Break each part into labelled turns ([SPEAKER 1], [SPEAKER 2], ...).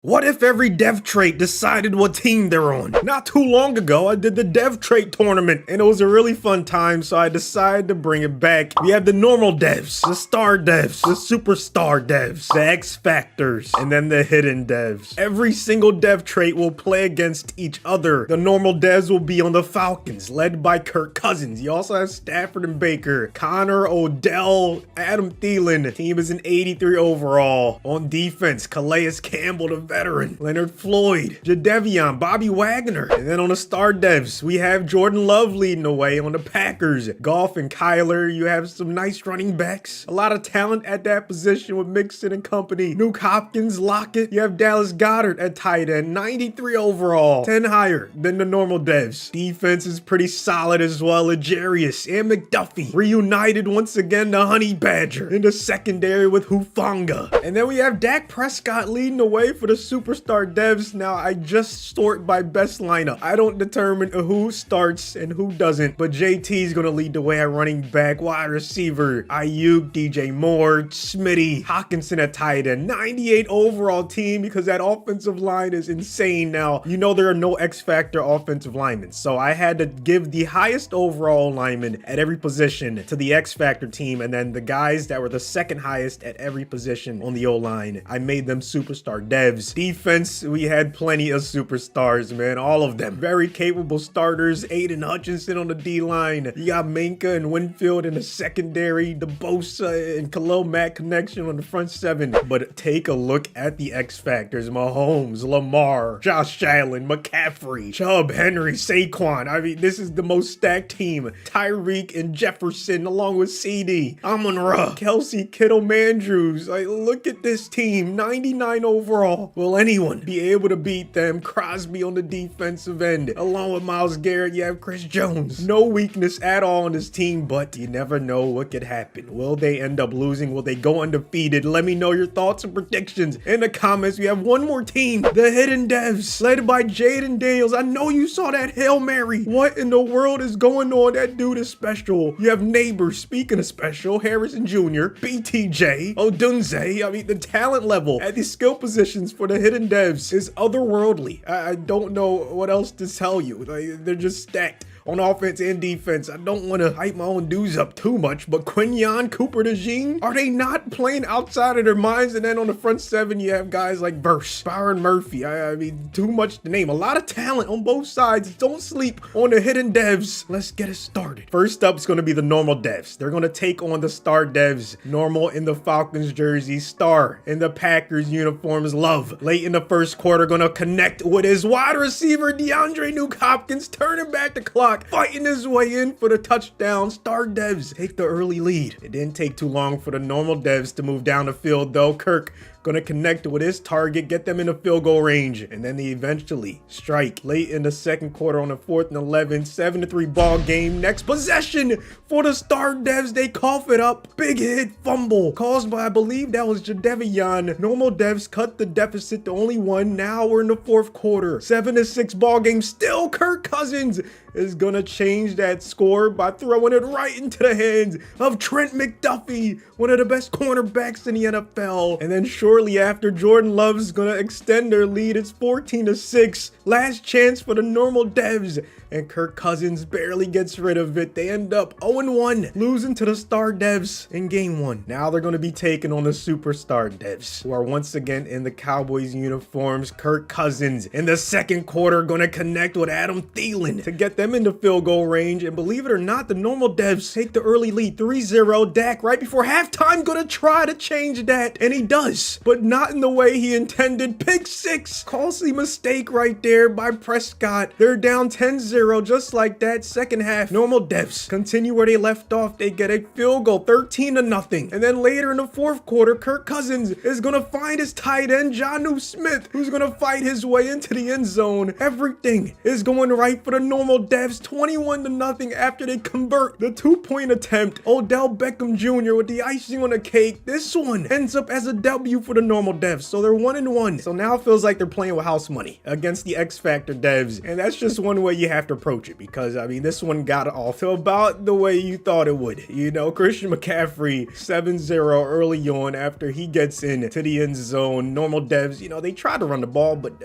[SPEAKER 1] What if every dev trait decided what team they're on? Not too long ago, I did the dev trait tournament, and it was a really fun time, so I decided to bring it back. We have the normal devs, the star devs, the superstar devs, the X factors, and then the hidden devs. Every single dev trait will play against each other. The normal devs will be on the Falcons, led by Kirk Cousins. You also have Stafford and Baker, Connor, Odell, Adam Thielen. Team is an 83 overall. On defense, Calais Campbell, the veteran, Leonard Floyd, Jadeveon, Bobby Wagner. And then on the star devs, we have Jordan Love leading the way on the Packers. Goff and Kyler, you have some nice running backs. A lot of talent at that position with Mixon and company. Nuke Hopkins, Lockett. You have Dallas Goedert at tight end, 93 overall, 10 higher than the normal devs. Defense is pretty solid as well. Legarius and McDuffie reunited once again, the Honey Badger in the secondary with Hufanga. And then we have Dak Prescott leading the way for the superstar devs. Now, I just sort by best lineup. I don't determine who starts and who doesn't, but JT is going to lead the way at running back, wide receiver, Ayuk, DJ Moore, Smitty, Hawkinson at tight end, 98 overall team because that offensive line is insane. Now, you know there are no X Factor offensive linemen, so I had to give the highest overall lineman at every position to the X Factor team, and then the guys that were the second highest at every position on the O-line, I made them superstar devs. Defense, we had plenty of superstars, man. All of them. Very capable starters. Aiden Hutchinson on the D-line. You got Minka and Winfield in the secondary. The Bosa and Khalil Mack connection on the front seven. But take a look at the X Factors. Mahomes, Lamar, Josh Allen, McCaffrey, Chubb, Henry, Saquon. I mean, this is the most stacked team. Tyreek and Jefferson along with CD. Amon-Ra, Kelsey, Kittle, Mandrews. Like, look at this team. 99 overall. Will anyone be able to beat them? Crosby on the defensive end. Along with Myles Garrett, you have Chris Jones. No weakness at all on this team, but you never know what could happen. Will they end up losing? Will they go undefeated? Let me know your thoughts and predictions in the comments. We have one more team, the Hidden Devs, led by Jaden Daniels. I know you saw that Hail Mary. What in the world is going on? That dude is special. You have Neighbors, speaking of special, Harrison Jr., BTJ, Odunze. I mean, the talent level at the skill positions for the Hidden Devs is otherworldly. I don't know what else to tell you. Like, they're just stacked on offense and defense. I don't want to hype my own dudes up too much, but Quinyon, Cooper DeJean, are they not playing outside of their minds? And then on the front seven, you have guys like Verse, Byron Murphy. I mean, too much to name. A lot of talent on both sides. Don't sleep on the Hidden Devs. Let's get it started. First up is going to be the normal devs. They're going to take on the star devs. Normal in the Falcons jersey, Star in the Packers uniforms, Love. Late in the first quarter, going to connect with his wide receiver, DeAndre Nuke Hopkins, turning back the clock, fighting his way in for the touchdown. Star devs take the early lead. It didn't take too long for the normal devs to move down the field though. Kirk gonna connect with his target, get them in the field goal range, and then they eventually strike late in the second quarter on the 4th and 11, 7-3 ball game. Next possession for the star devs, they cough it up. Big hit fumble caused by, I believe that was Jadeveon. Normal devs cut the deficit to only one. Now we're in the fourth quarter, 7-6 ball game. Still Kirk Cousins is gonna change that score by throwing it right into the hands of Trent McDuffie, one of the best cornerbacks in the NFL. And then shortly after, Jordan Love's gonna extend their lead. It's 14-6. Last chance for the normal devs, and Kirk Cousins barely gets rid of it. They end up 0-1, losing to the star devs in game one. Now they're going to be taking on the superstar devs, who are once again in the Cowboys uniforms. Kirk Cousins in the second quarter going to connect with Adam Thielen to get them into field goal range. And believe it or not, the normal devs take the early lead, 3-0. Dak right before halftime going to try to change that, and he does, but not in the way he intended. Pick six, costly mistake right there by Prescott. They're down 10-0. Just like that. Second half, normal devs continue where they left off. They get a field goal, 13-0. And then later in the fourth quarter, Kirk Cousins is gonna find his tight end, Jonnu Smith, who's gonna fight his way into the end zone. Everything is going right for the normal devs, 21-0 after they convert the 2-point attempt. Odell Beckham Jr. with the icing on the cake. This one ends up as a W for for the normal devs, so they're 1-1. So now it feels like they're playing with house money against the X Factor devs, and that's just one way you have to approach it, because I mean, this one got off to about the way you thought it would. You know, Christian McCaffrey 7-0 early on after he gets into the end zone. Normal devs, you know, they try to run the ball, but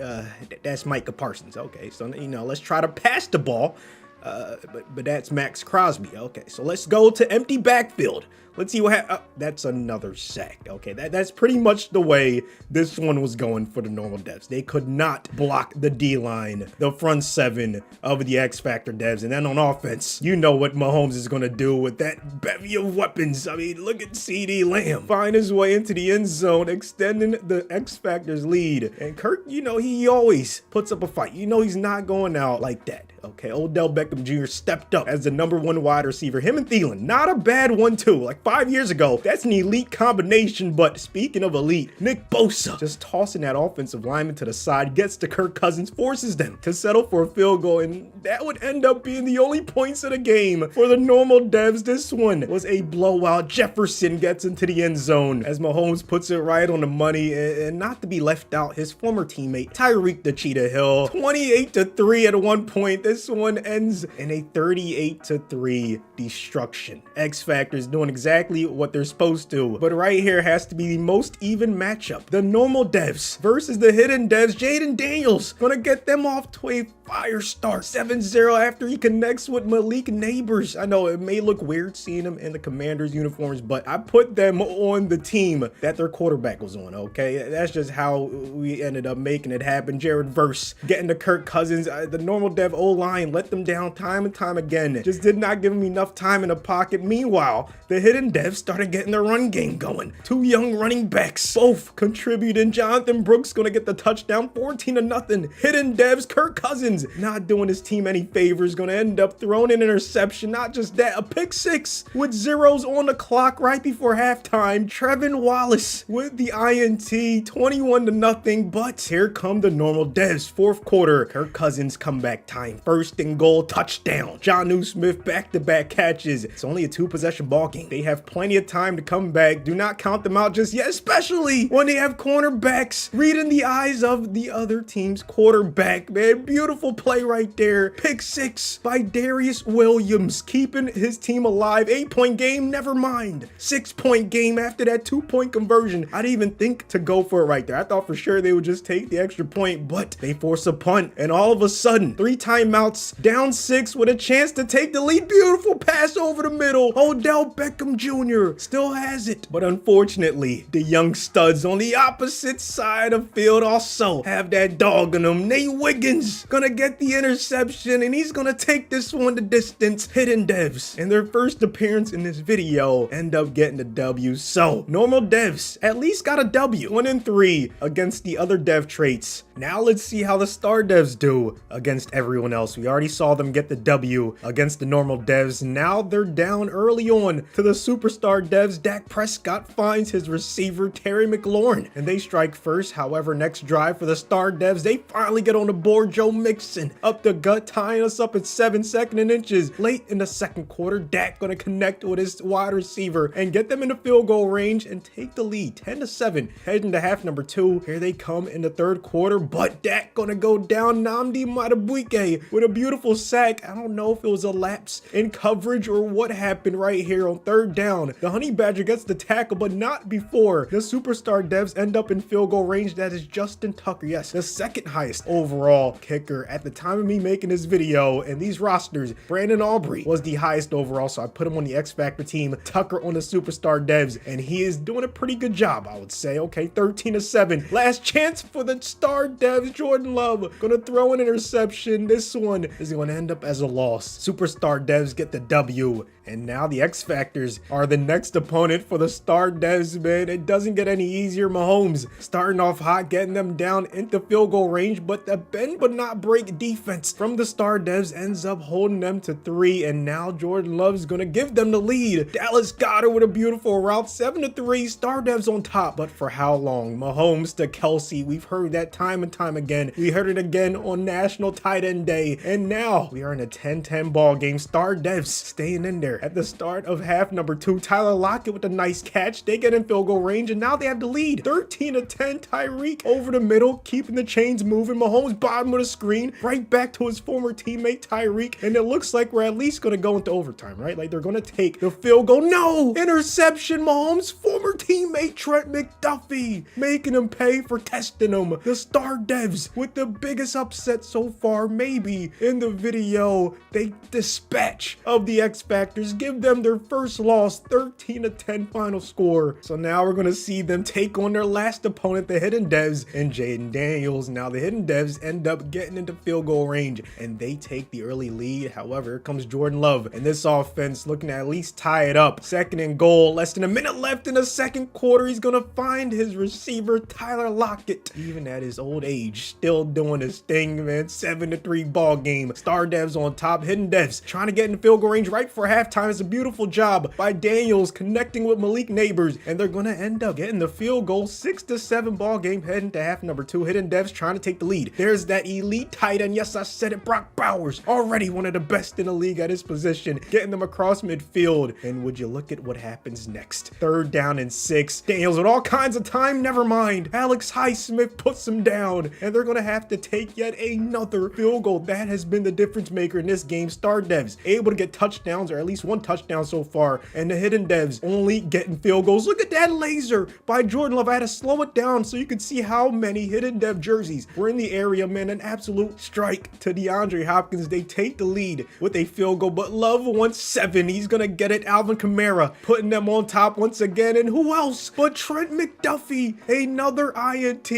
[SPEAKER 1] that's Micah Parsons. Okay, so you know, let's try to pass the ball. But that's Max Crosby. Okay, so let's go to empty backfield. Let's see what that's another sack. Okay, that's pretty much the way this one was going for the normal devs. They could not block the D-line, the front seven of the X Factor devs. And then on offense, you know what Mahomes is going to do with that bevy of weapons. I mean, look at CeeDee Lamb find his way into the end zone, extending the X Factor's lead. And Kirk, you know, he always puts up a fight. You know, he's not going out like that. Okay, Odell Beckham Jr. stepped up as the #1 wide receiver. Him and Thielen, not a bad 1-2. Like 5 years ago, that's an elite combination. But speaking of elite, Nick Bosa just tossing that offensive lineman to the side, gets to Kirk Cousins, forces them to settle for a field goal, and that would end up being the only points of the game for the normal devs. This one was a blowout. Jefferson gets into the end zone as Mahomes puts it right on the money, and not to be left out, his former teammate Tyreek the Cheetah Hill, 28-3 at one point. This one ends in a 38-3 destruction. X Factor's doing exactly what they're supposed to, but right here has to be the most even matchup. The normal devs versus the hidden devs. Jaden Daniels gonna get them off to a fire start, 7-0 after he connects with Malik Neighbors. I know it may look weird seeing him in the Commanders uniforms, but I put them on the team that their quarterback was on. Okay, that's just how we ended up making it happen. Jared Verse getting to Kirk Cousins. The normal dev O-line let them down time and time again. Just did not give him enough time in the pocket. Meanwhile, the hidden devs started getting their run game going. Two young running backs both contributing. Jonathan Brooks gonna get the touchdown, 14-0. Hidden devs, Kirk Cousins not doing his team any favors, gonna end up throwing an interception. Not just that, a pick six with zeros on the clock right before halftime. Trevin Wallace with the INT, 21-0. But here come the normal devs. Fourth quarter, Kirk Cousins comeback time. First and goal, touchdown. Jonnu Smith back-to-back catches. It's only a 2-possession ball game. They have plenty of time to come back. Do not count them out just yet, especially when they have cornerbacks reading the eyes of the other team's quarterback. Man, beautiful play right there. Pick six by Darius Williams, keeping his team alive. 8-point game, never mind. 6-point game after that 2-point conversion. I didn't even think to go for it right there. I thought for sure they would just take the extra point, but they force a punt, and all of a sudden, 3 timeouts, down 6 with a chance to take the lead. Beautiful pass over the middle. Odell Beckham Jr. still has it, but unfortunately, the young studs on the opposite side of field also have that dog in them. Nate Wiggins gonna get the interception, and he's gonna take this one the distance. Hidden devs in their first appearance in this video end up getting the W. So normal devs at least got a W, 1-3 against the other dev traits. Now let's see how the star devs do against everyone else. We already saw them get the W against the normal devs. Now they're down early on to the superstar devs. Dak Prescott finds his receiver Terry McLaurin, and they strike first. However, next drive for the star devs, they finally get on the board. Joe Mixon up the gut, tying us up at 7 seconds and inches. Late in the second quarter, Dak gonna connect with his wide receiver and get them in the field goal range and take the lead, 10-7. Heading to half number 2. Here they come in the third quarter, but Dak gonna go down. Nnamdi Madubuike with a beautiful sack. I don't know if it was a lapse in coverage or what happened right here on third down. The Honey Badger gets the tackle, but not before the superstar devs end up in field goal range. That is Justin Tucker. Yes, the second highest overall kicker at the time of me making this video. And these rosters, Brandon Aubrey was the highest overall, so I put him on the X Factor team. Tucker on the superstar devs, and he is doing a pretty good job, I would say. Okay, 13-7. Last chance for the star devs. Jordan Love gonna throw an interception. This one is gonna end up as a loss. Superstar devs get the W, and now the X Factors are the next opponent for the star devs, man. It doesn't get any easier. Mahomes starting off hot, getting them down into field goal range, but the bend but not break defense from the star devs ends up holding them to 3, and now Jordan Love's gonna give them the lead. Dallas Goedert with a beautiful route, 7-3. Star devs on top, but for how long? Mahomes to Kelsey. We've heard that time and time again. We heard it again on National Tight End Day, and now we are in a 10-10 ball game. Star devs staying in there at the start of half number number 2, Tyler Lockett with a nice catch. They get in field goal range, and now they have the lead. 13-10, Tyreek over the middle, keeping the chains moving. Mahomes bottom of the screen, right back to his former teammate Tyreek, and it looks like we're at least going to go into overtime, right? Like they're going to take the field goal. No! Interception, Mahomes' former teammate Trent McDuffie, making him pay for testing him. The star devs with the biggest upset so far, maybe in the video. They dispatch of the X Factors, give them their first loss, 13-10 final score. So now we're going to see them take on their last opponent, the Hidden Devs and Jaden Daniels. Now the Hidden Devs end up getting into field goal range and they take the early lead. However, here comes Jordan Love and this offense looking to at least tie it up. 2nd and goal, less than a minute left in the second quarter. He's going to find his receiver, Tyler Lockett, even at his old age, still doing his thing, man. 7-3 ball game. Star Devs on top, Hidden Devs trying to get in field goal range right for halftime. It's a beautiful job by Daniels connecting with Malik Neighbors, and they're going to end up getting the field goal. 6-7 ball game heading to half number 2. Hidden Devs trying to take the lead. There's that elite tight end. Yes, I said it. Brock Bowers, already one of the best in the league at his position, getting them across midfield. And would you look at what happens next? 3rd down and 6. Daniels with all kinds of time. Never mind. Alex Highsmith puts him down, and they're going to have to take yet another field goal. That has been the difference maker in this game. Star Devs able to get touchdowns, or at least 1 touchdown so far, and the Hidden Devs only getting field goals. Look at that laser by Jordan Love. I had to slow it down so you could see how many Hidden Dev jerseys were in the area, man. An absolute strike to DeAndre Hopkins. They take the lead with a field goal, but Love wants 7. He's gonna get it. Alvin Kamara putting them on top once again, and who else but Trent McDuffie? Another INT.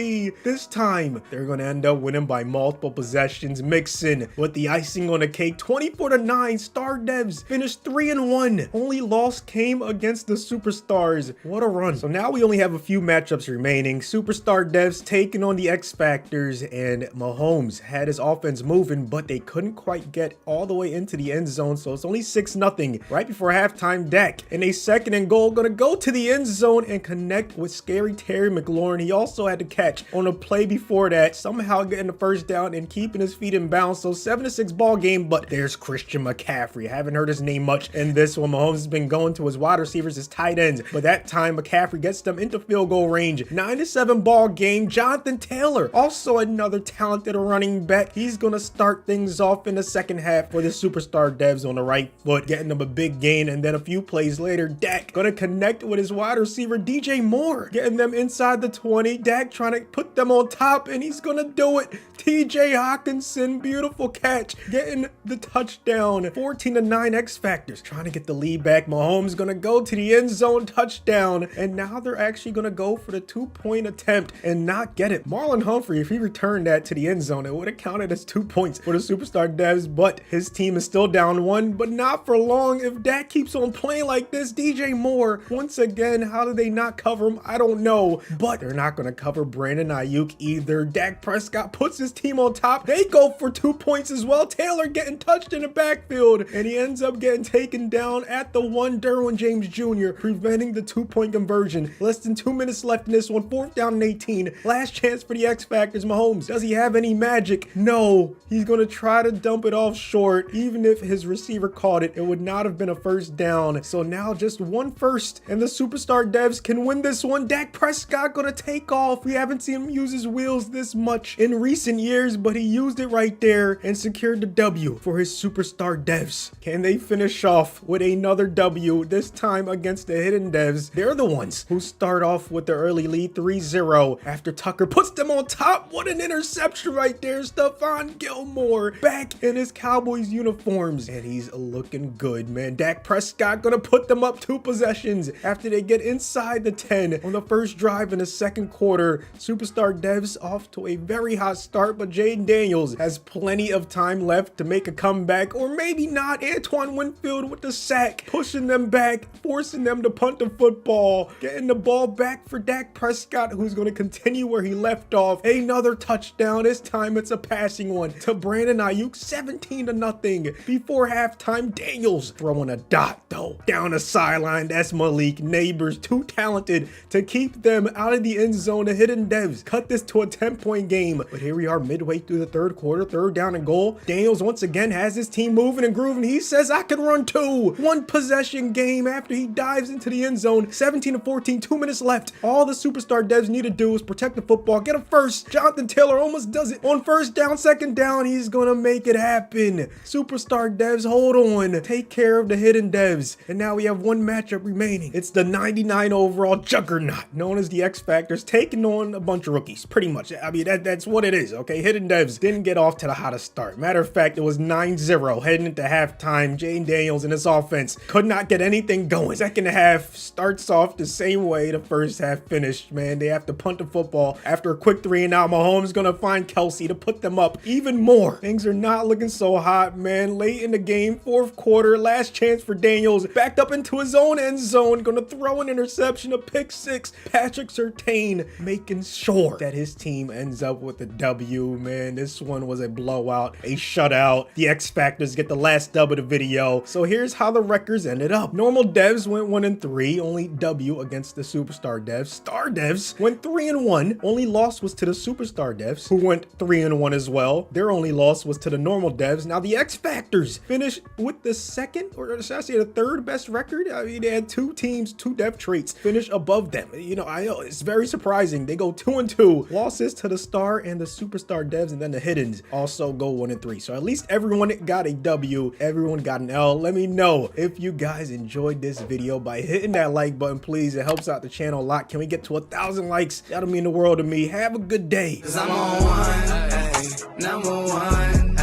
[SPEAKER 1] This time they're gonna end up winning by multiple possessions. Mixon with the icing on the cake. 24-9. Star Devs finished 3-1. Only loss came against the Superstars. What a run. So now we only have a few matchups remaining. Superstar Devs taking on the X Factors, and Mahomes had his offense moving, but they couldn't quite get all the way into the end zone, so it's only 6-0 right before halftime. Dak in a 2nd and goal gonna go to the end zone and connect with scary Terry McLaurin. He also had to catch on a play before that, somehow getting the 1st down and keeping his feet in bounds. So 7-6 ball game, but there's Christian McCaffrey. I haven't heard his name much in this one. Mahomes has been going to his wide receivers, his tight ends, but that time McCaffrey gets them into field goal range. 9-7 ball game. Jonathan Taylor, also another talented running back. He's gonna start things off in the second half for the Superstar Devs on the right foot, getting them a big gain, and then a few plays later, Dak gonna connect with his wide receiver DJ Moore, getting them inside the 20. Dak trying to put them on top, and he's gonna do it. TJ Hawkinson, beautiful catch, getting the touchdown. 14-9 X Factors trying to get the lead back. Mahomes gonna go to the end zone, touchdown, and now they're actually gonna go for the 2-point attempt and not get it. Marlon Humphrey, if he returned that to the end zone, it would have counted as 2 points for the Superstar Devs, but his team is still down 1, but not for long. If Dak keeps on playing like this, DJ Moore, once again, how do they not cover him? I don't know, but they're not gonna cover Brandon Ayuk either. Dak Prescott puts his team on top. They go for 2 points as well. Taylor getting touched in the backfield, and he ends up getting taken down at the 1. Derwin James Jr. preventing the 2-point conversion. Less than 2 minutes left in this one. 4th down and 18. Last chance for the X Factors. Mahomes, does he have any magic? No. He's going to try to dump it off short. Even if his receiver caught it, it would not have been a 1st down. So now just 1 first, and the Superstar Devs can win this one. Dak Prescott going to take off. We haven't seen him use his wheels this much in recent years, but he used it right there and secured the W for his Superstar Devs. Can they finish off with another W, this time against the Hidden Devs? They're the ones who start off with the early lead, 3-0, after Tucker puts them on top. What an interception right there. Stephon Gilmore back in his Cowboys uniforms, and he's looking good, man. Dak Prescott gonna put them up 2 possessions after they get inside the 10 on the first drive in the second quarter. Superstar Devs off to a very hot start, but Jaden Daniels has plenty of time left to make a comeback, or maybe not. Antoine Winfield with the sack, pushing them back, forcing them to punt the football, getting the ball back for Dak Prescott, who's going to continue where he left off. Another touchdown. This time it's a passing one to Brandon Ayuk, 17-0 before halftime. Daniels throwing a dot though down the sideline. That's Malik Neighbors, too talented to keep them out of the end zone. The Hidden Devs cut this to a 10-point game, but here we are midway through the third quarter, 3rd down and goal. Daniels once again has his team moving and grooving. He says, I can run 2. 1 possession one game after he dives into the end zone. 17-14, 2 minutes left. All the superstar devs need to do is protect the football, get a first. Jonathan Taylor almost does it. On first down, second down, he's gonna make it happen. Superstar devs, hold on. Take care of the hidden devs. And now we have one matchup remaining. It's the 99 overall juggernaut, known as the X Factors, taking on a bunch of rookies, pretty much. I mean, that's what it is, okay? Hidden devs didn't get off to the hottest start. Matter of fact, it was 9-0 heading into halftime. Jane Daniels and his offense could not get anything going. Second half starts off the same way the first half finished, man. They have to punt the football after a quick 3-and-out. Mahomes gonna find Kelsey to put them up even more. Things are not looking so hot, man. Late in the game, fourth quarter, last chance for Daniels, backed up into his own end zone, gonna throw an interception, a pick six. Patrick Surtain making sure that his team ends up with a W, man. This one was a blowout, a shutout. The X Factors get the last dub of the video. So here's how the records ended up. Normal devs went 1-3, only W against the superstar devs. Star devs went 3-1. Only loss was to the superstar devs, who went 3-1 as well. Their only loss was to the normal devs. Now the X Factors finished with the second, or should I say the third best record? I mean, they had two teams, two dev traits finish above them. You know, I know it's very surprising. They go 2-2. Losses to the star and the superstar devs, and then the hiddens also go 1-3. So at least everyone got a W, everyone got an L. Let me know if you guys enjoyed this video by hitting that like button, please. It helps out the channel a lot. Can we get to 1,000 likes? That'll mean the world to me. Have a good day. 'Cause I'm on one, hey, number one.